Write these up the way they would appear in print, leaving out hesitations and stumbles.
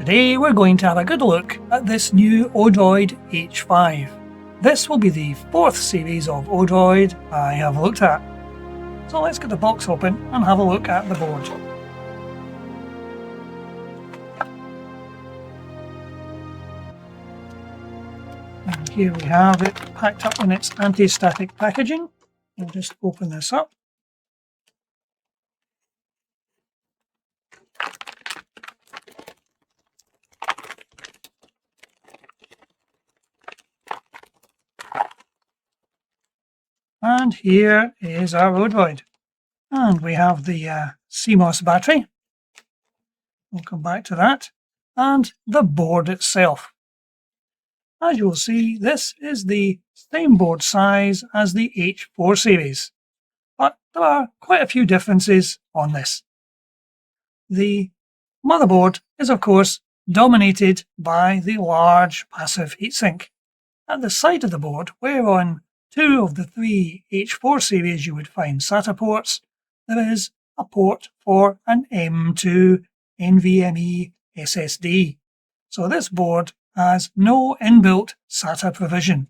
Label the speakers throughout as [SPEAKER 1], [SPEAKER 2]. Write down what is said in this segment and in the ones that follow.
[SPEAKER 1] Today we're going to have a good look at this new Odroid H5. This will be the fourth series of Odroid I have looked at. So let's get the box open and have a look at the board. And here we have it packed up in its anti-static packaging. I'll just open this up. And here is our Odroid. And we have the CMOS battery. We'll come back to that. And the board itself. As you will see, this is the same board size as the H4 series. But there are quite a few differences on this. The motherboard is of course dominated by the large passive heatsink. At the side of the board, where on two of the three H4 series you would find SATA ports, there is a port for an M2 NVMe SSD. So this board has no inbuilt SATA provision.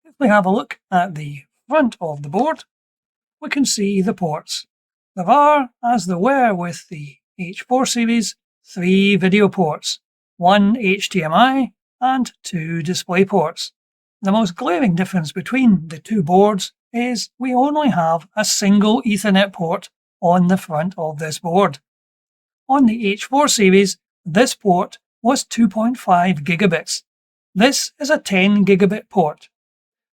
[SPEAKER 1] If we have a look at the front of the board, we can see the ports. There are, as there were with the H4 series, 3 video ports, 1 HDMI and 2 display ports. The most glaring difference between the two boards is we only have a single Ethernet port on the front of this board. On the H4 series, this port was 2.5 gigabits. This is a 10 gigabit port.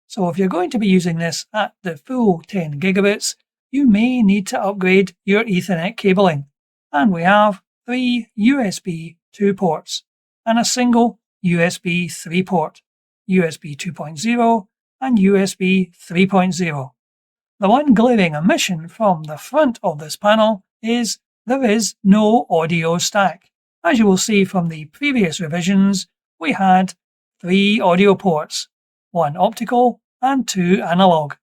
[SPEAKER 1] So if you're going to be using this at the full 10 gigabits, you may need to upgrade your Ethernet cabling. And we have 3 USB 2 ports and a single USB 3 port, USB 2.0 and USB 3.0. The one glaring omission from the front of this panel is there is no audio stack. As you will see from the previous revisions, we had 3 audio ports, 1 optical and 2 analog.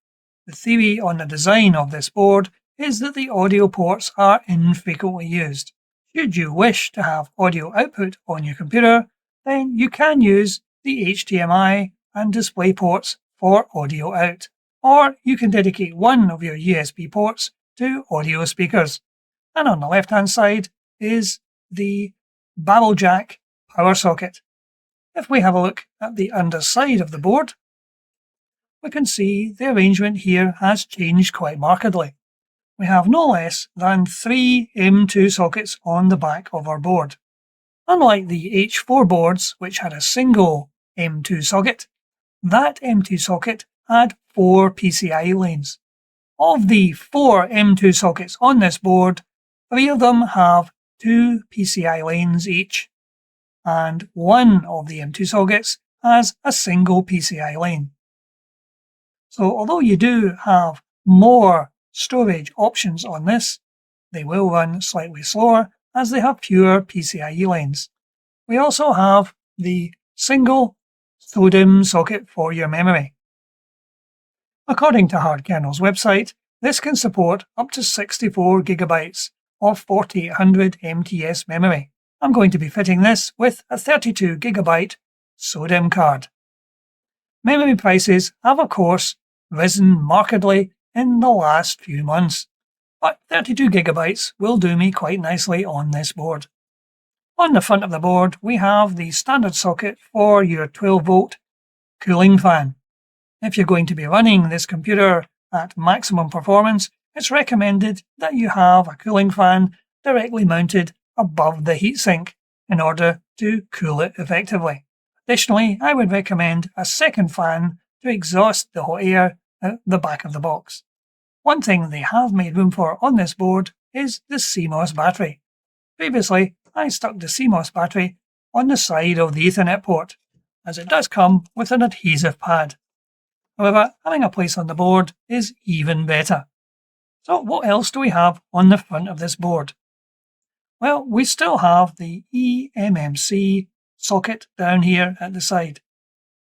[SPEAKER 1] The theory on the design of this board is that the audio ports are infrequently used. Should you wish to have audio output on your computer, then you can use the HDMI and display ports for audio out, or you can dedicate one of your USB ports to audio speakers. And on the left hand side is the barrel jack power socket. If we have a look at the underside of the board, we can see the arrangement here has changed quite markedly. We have no less than 3 M2 sockets on the back of our board. Unlike the H4 boards, which had a single M2 socket, that M2 socket had 4 PCIe lanes. Of the 4 M2 sockets on this board, 3 of them have 2 PCI lanes each, and 1 of the M2 sockets has a single PCI lane. So although you do have more storage options on this, they will run slightly slower as they have fewer PCIe lanes. We also have the single SODIMM socket for your memory. According to Hardkernel's website, this can support up to 64 gigabytes of 4800 MTS memory. I'm going to be fitting this with a 32 gigabyte SODIMM card. Memory prices have of course risen markedly in the last few months, but 32 gigabytes will do me quite nicely on this board. On the front of the board, we have the standard socket for your 12-volt cooling fan. If you're going to be running this computer at maximum performance, it's recommended that you have a cooling fan directly mounted above the heatsink in order to cool it effectively. Additionally, I would recommend a second fan to exhaust the hot air out the back of the box. One thing they have made room for on this board is the CMOS battery. Previously, I stuck the CMOS battery on the side of the Ethernet port, as it does come with an adhesive pad. However, having a place on the board is even better. So what else do we have on the front of this board? Well, we still have the eMMC socket down here at the side.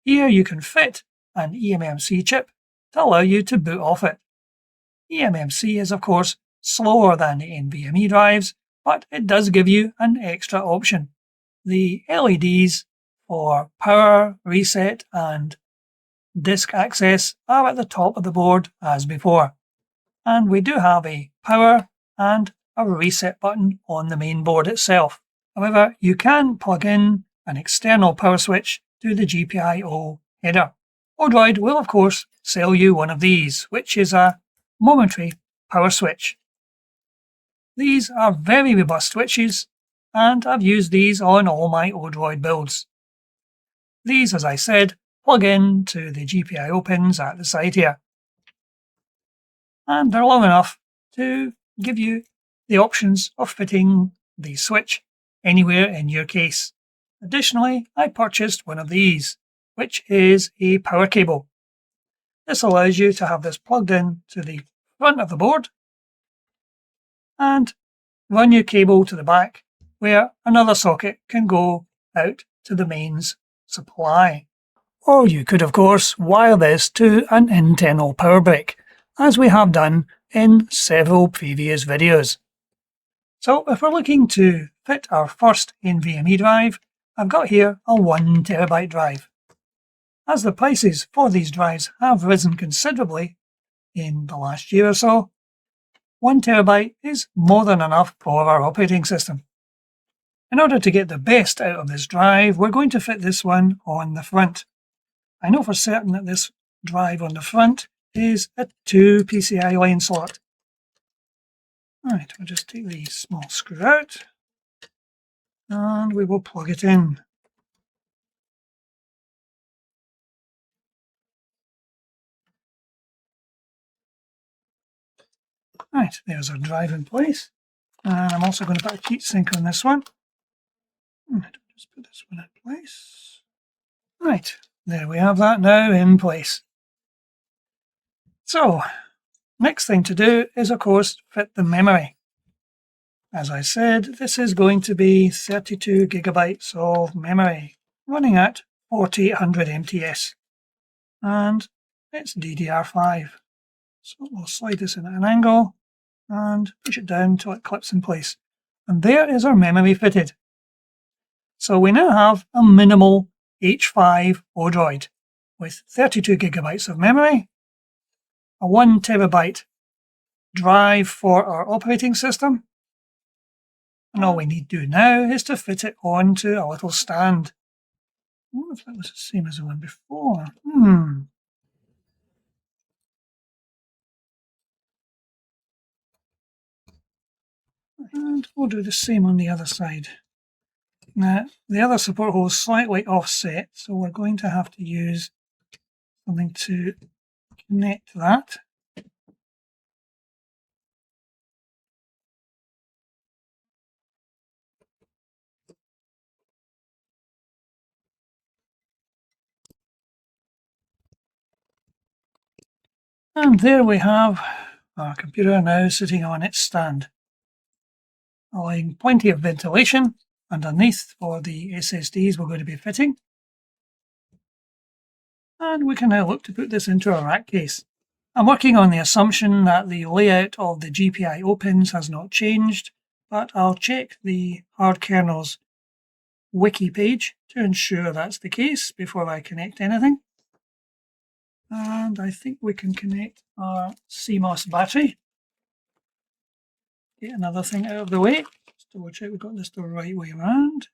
[SPEAKER 1] Here you can fit an eMMC chip to allow you to boot off it. eMMC is of course slower than the NVMe drives, but it does give you an extra option. The LEDs for power, reset and disk access are at the top of the board as before, and we do have a power and a reset button on the main board itself. However, you can plug in an external power switch to the GPIO header. Odroid will of course sell you one of these, which is a momentary power switch. These are very robust switches, and I've used these on all my Odroid builds. These, as I said, plug in to the GPIO pins at the side here, and they're long enough to give you the options of fitting the switch anywhere in your case. Additionally, I purchased one of these, which is a power cable. This allows you to have this plugged in to the front of the board and run your cable to the back, where another socket can go out to the mains supply. Or you could of course wire this to an internal power brick, as we have done in several previous videos. So if we're looking to fit our first NVMe drive, I've got here a 1TB drive. As the prices for these drives have risen considerably in the last year or so, 1TB is more than enough for our operating system. In order to get the best out of this drive, we're going to fit this one on the front. I know for certain that this drive on the front is a 2 PCI line slot. Right, we'll just take the small screw out and we will plug it in. Right, there's our drive in place. And I'm also going to put a heatsink on this one. Right, just put this one in place. Right, there we have that now in place. So, next thing to do is of course fit the memory. As I said, this is going to be 32 gigabytes of memory running at 4800 MTS, and it's DDR5. So we'll slide this in at an angle and push it down until it clips in place. And there is our memory fitted. So we now have a minimal H5 Odroid with 32 gigabytes of memory, a 1TB drive for our operating system, and all we need to do now is to fit it onto a little stand. I wonder if that was the same as the one before. And we'll do the same on the other side. Now, the other support hole is slightly offset, so we're going to have to use something to connect that. And there we have our computer now sitting on its stand, allowing plenty of ventilation underneath for the SSDs we're going to be fitting. And we can now look to put this into a rack case. I'm working on the assumption that the layout of the GPIO pins has not changed, but I'll check the Hardkernel's wiki page to ensure that's the case before I connect anything. And I think we can connect our CMOS battery. Get another thing out of the way. Just double check we've got this the right way around.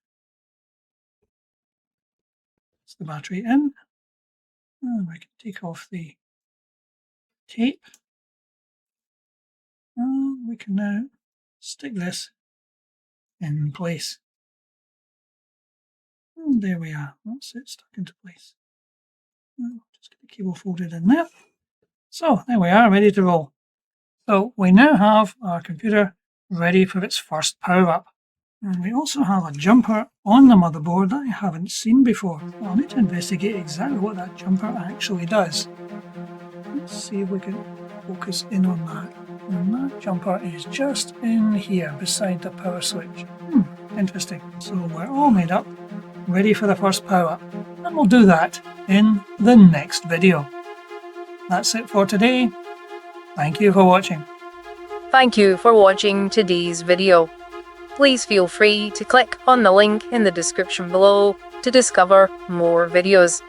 [SPEAKER 1] That's the battery in. And we can take off the tape. And we can now stick this in place. And there we are. That's it, stuck into place. Just get the cable folded in there. So there we are, ready to roll. So we now have our computer ready for its first power up. And we also have a jumper on the motherboard that I haven't seen before. I'll need to investigate exactly what that jumper actually does. Let's see if we can focus in on that. And that jumper is just in here beside the power switch. Interesting. So we're all made up, ready for the first power up. And we'll do that in the next video. That's it for today. Thank you for watching.
[SPEAKER 2] Thank you for watching today's video. please feel free to click on the link in the description below to discover more videos.